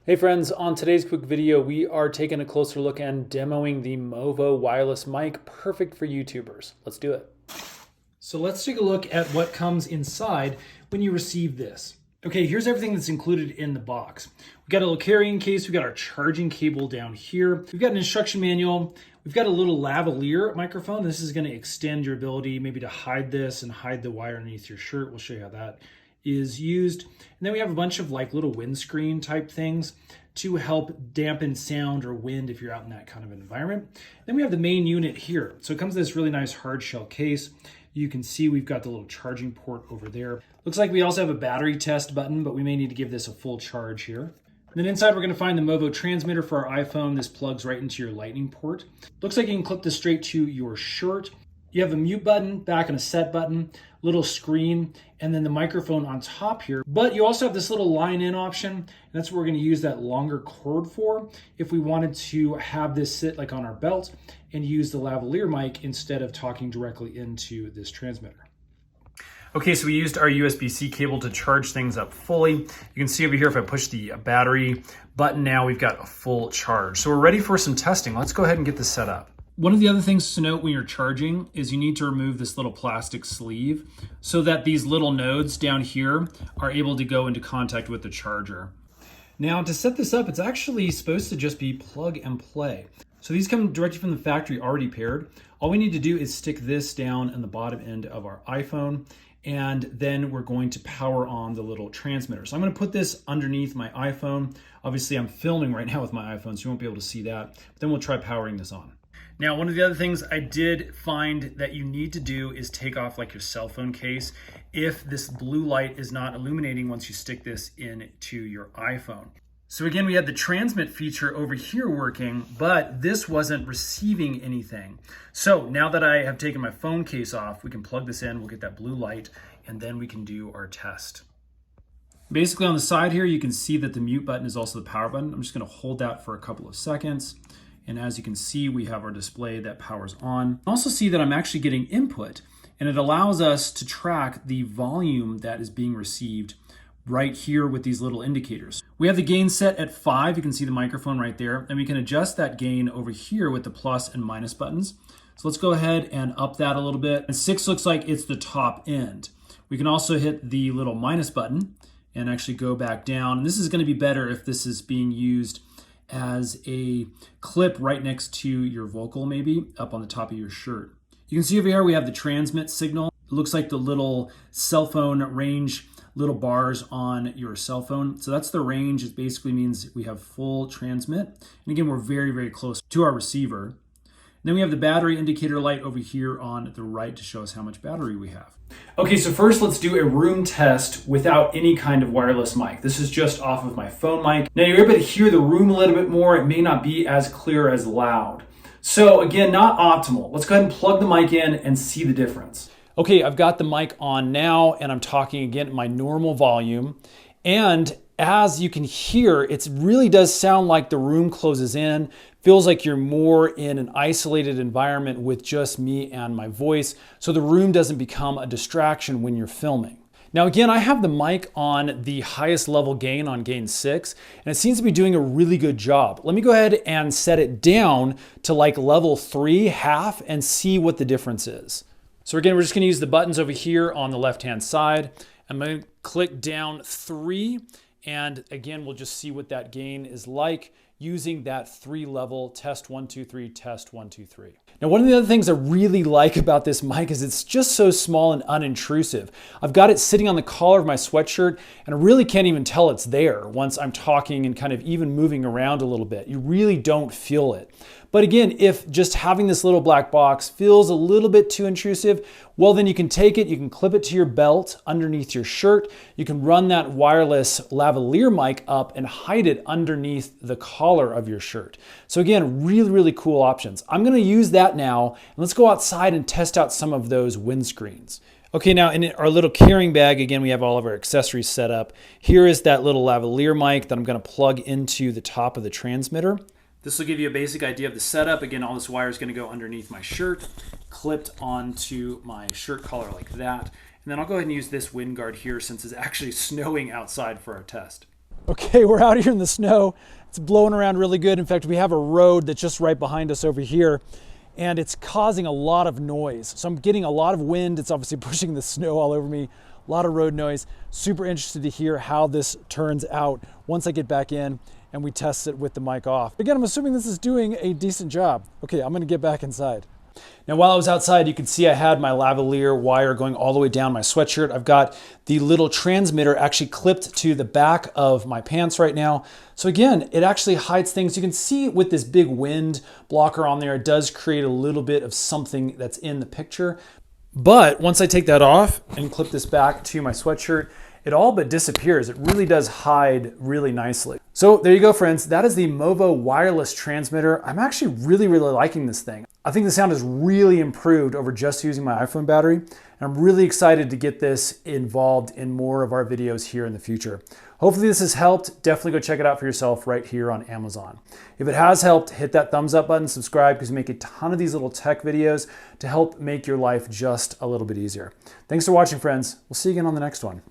Hey friends, on today's quick video, we are taking a closer look and demoing the Movo wireless mic, perfect for YouTubers. Let's do it. So let's take a look at what comes inside when you receive this. Okay, here's everything that's included in the box. We've got a little carrying case, we've got our charging cable down here, we've got an instruction manual, we've got a little lavalier microphone. This is going to extend your ability maybe to hide this and hide the wire underneath your shirt. We'll show you how that is used. And then we have a bunch of like little windscreen type things to help dampen sound or wind if you're out in that kind of environment. Then we have the main unit here. So it comes with this really nice hard shell case. You can see we've got the little charging port over there. Looks like we also have a battery test button, but we may need to give this a full charge here. And then inside we're going to find the Movo transmitter for our iPhone. This plugs right into your lightning port. Looks like you can clip this straight to your shirt. You have a mute button, back and a set button, little screen, and then the microphone on top here. But you also have this little line in option, and that's what we're going to use that longer cord for if we wanted to have this sit like on our belt and use the lavalier mic instead of talking directly into this transmitter. Okay, so we used our USB-C cable to charge things up fully. You can see over here if I push the battery button now, we've got a full charge. So we're ready for some testing. Let's go ahead and get this set up. One of the other things to note when you're charging is you need to remove this little plastic sleeve so that these little nodes down here are able to go into contact with the charger. Now to set this up, it's actually supposed to just be plug and play. So these come directly from the factory already paired. All we need to do is stick this down in the bottom end of our iPhone, and then we're going to power on the little transmitter. So I'm going to put this underneath my iPhone. Obviously I'm filming right now with my iPhone, so you won't be able to see that, but then we'll try powering this on. Now, one of the other things I did find that you need to do is take off like your cell phone case if this blue light is not illuminating once you stick this into your iPhone. So again, we had the transmit feature over here working, but this wasn't receiving anything. So now that I have taken my phone case off, we can plug this in, we'll get that blue light, and then we can do our test. Basically on the side here, you can see that the mute button is also the power button. I'm just gonna hold that for a couple of seconds. And as you can see, we have our display that powers on. Also see that I'm actually getting input, and it allows us to track the volume that is being received right here with these little indicators. We have the gain set at 5. You can see the microphone right there, and we can adjust that gain over here with the plus and minus buttons. So let's go ahead and up that a little bit. And 6 looks like it's the top end. We can also hit the little minus button and actually go back down. And this is going to be better if this is being used as a clip right next to your vocal, maybe up on the top of your shirt. You can see over here we have the transmit signal. It looks like the little cell phone range, little bars on your cell phone. So that's the range. It basically means we have full transmit. And again, we're very, very close to our receiver. And then we have the battery indicator light over here on the right to show us how much battery we have. Okay, so first let's do a room test without any kind of wireless mic. This is just off of my phone mic. Now you're able to hear the room a little bit more. It may not be as clear as loud. So again, not optimal. Let's go ahead and plug the mic in and see the difference. Okay, I've got the mic on now and I'm talking again at my normal volume. And as you can hear, it really does sound like the room closes in. Feels like you're more in an isolated environment with just me and my voice, so the room doesn't become a distraction when you're filming. Now again, I have the mic on the highest level gain on gain 6, and it seems to be doing a really good job. Let me go ahead and set it down to like level 3, half, and see what the difference is. So again, we're just gonna use the buttons over here on the left-hand side. I'm gonna click down 3, and again, we'll just see what that gain is like using that 3-level test 1, 2, 3, test 1, 2, 3. Now, one of the other things I really like about this mic is it's just so small and unintrusive. I've got it sitting on the collar of my sweatshirt, and I really can't even tell it's there once I'm talking and kind of even moving around a little bit. You really don't feel it. But again, if just having this little black box feels a little bit too intrusive, well, then you can take it, you can clip it to your belt underneath your shirt. You can run that wireless lavalier mic up and hide it underneath the collar of your shirt. So again, really, really cool options. I'm gonna use that now, and let's go outside and test out some of those windscreens. Okay, now in our little carrying bag, again, we have all of our accessories set up. Here is that little lavalier mic that I'm gonna plug into the top of the transmitter. This will give you a basic idea of the setup. Again, all this wire is going to go underneath my shirt, clipped onto my shirt collar like that. And then I'll go ahead and use this wind guard here since it's actually snowing outside for our test. Okay, we're out here in the snow. It's blowing around really good. In fact, we have a road that's just right behind us over here, and it's causing a lot of noise. So I'm getting a lot of wind. It's obviously pushing the snow all over me. A lot of road noise. Super interested to hear how this turns out once I get back in and we test it with the mic off. Again, I'm assuming this is doing a decent job. Okay, I'm gonna get back inside. Now, while I was outside, you can see I had my lavalier wire going all the way down my sweatshirt. I've got the little transmitter actually clipped to the back of my pants right now. So again, it actually hides things. You can see with this big wind blocker on there, it does create a little bit of something that's in the picture. But once I take that off and clip this back to my sweatshirt, it all but disappears. It really does hide really nicely. So there you go, friends. That is the Movo wireless transmitter. I'm actually really liking this thing. I think the sound has really improved over just using my iPhone battery. And I'm really excited to get this involved in more of our videos here in the future. Hopefully this has helped. Definitely go check it out for yourself right here on Amazon. If it has helped, hit that thumbs up button, subscribe, because we make a ton of these little tech videos to help make your life just a little bit easier. Thanks for watching, friends. We'll see you again on the next one.